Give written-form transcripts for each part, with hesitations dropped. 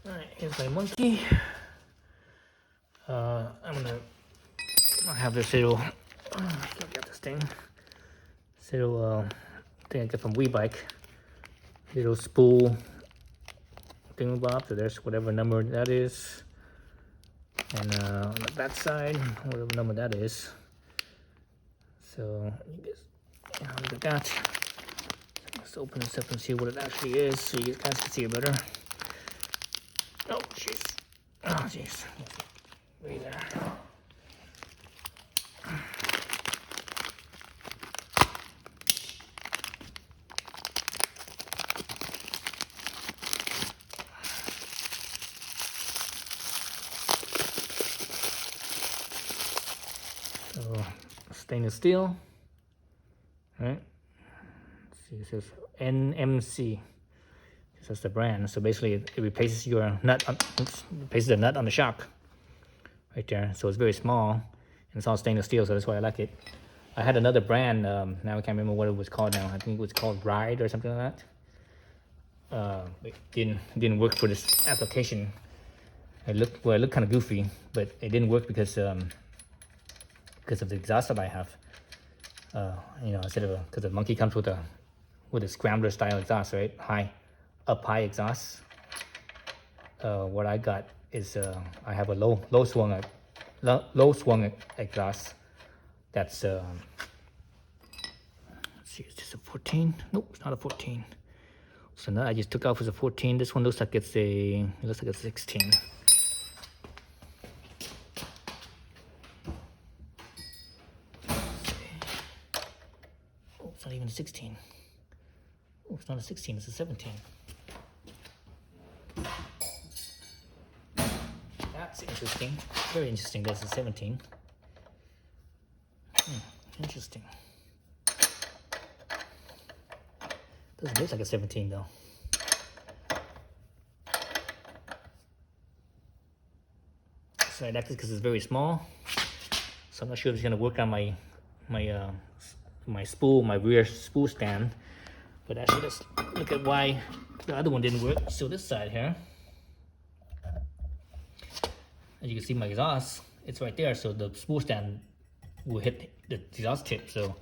Alright, here's my monkey. I have this little, look at this thing. This little thing I got from WeBike. Little spool thingamabob, so there's whatever number that is. And on the back side, whatever number that is. So you guys, look at that. Let's open this up and see what it actually is, so you guys can see it better. Oh jeez. Oh jeez. Way there. So stainless steel. Right. See, it says NMC. That's the brand. So basically, it replaces your nut. Replaces the nut on the shock, right there. So it's very small, and it's all stainless steel. So that's why I like it. I had another brand. Now I can't remember what it was called. Now I think it was called Ride or something like that. It didn't work for this application. It looked kind of goofy, but it didn't work because of the exhaust that I have. Instead of because the Monkey comes with a scrambler style exhaust, right? High exhaust. What I got is I have a low swung exhaust. That's let's see, is this a 14? Nope, it's not a 14. So now I just took off as a 14. This one looks like it's a 16. Oh, it's not even a 16. Oh, it's not a 16, it's a 17. That's interesting. Very interesting. That's a 17. Interesting. Doesn't look like a 17 though. So I like this because it's very small. So I'm not sure if it's gonna work on my spool, my rear spool stand. But actually, let's look at why the other one didn't work. So this side here, as you can see, my exhaust, it's right there. So the spool stand will hit the exhaust tip. So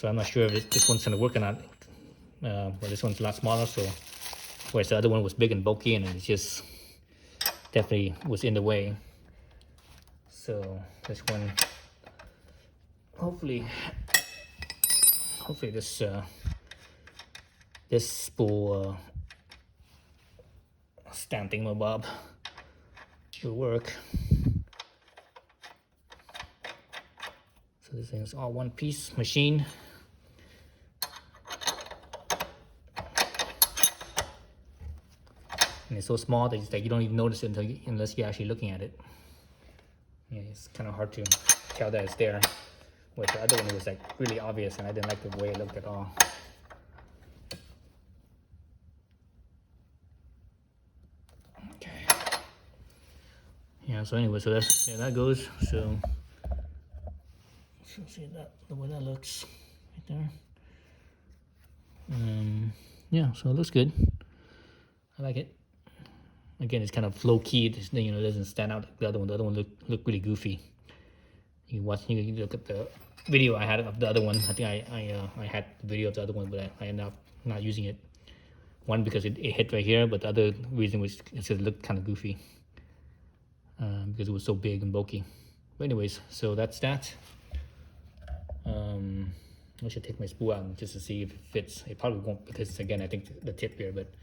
I'm not sure if this one's gonna work or not. But this one's a lot smaller. So whereas the other one was big and bulky, and it just definitely was in the way. So this one, hopefully this spool stand thingamabob should work. So this thing is all one piece machine. And it's so small that you don't even notice it unless you're actually looking at it. Yeah, it's kind of hard to tell that it's there. Where the other one was like really obvious, and I didn't like the way it looked at all. Okay. Yeah. So anyway, so that goes. So see that the way that looks right there. Yeah. So it looks good. I like it. Again, it's kind of low key. It doesn't stand out like the other one. The other one looked really goofy. You look at the video I had of the other one. I think I had the video of the other one, but I ended up not using it. One, because it hit right here, but the other reason was it looked kind of goofy because it was so big and bulky. But anyways, so that's that. I should take my spool out just to see if it fits. It probably won't, because again, I think the tip here, but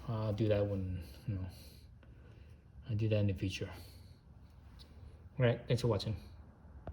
I'll do that when, I'll do that in the future. All right, thanks for watching.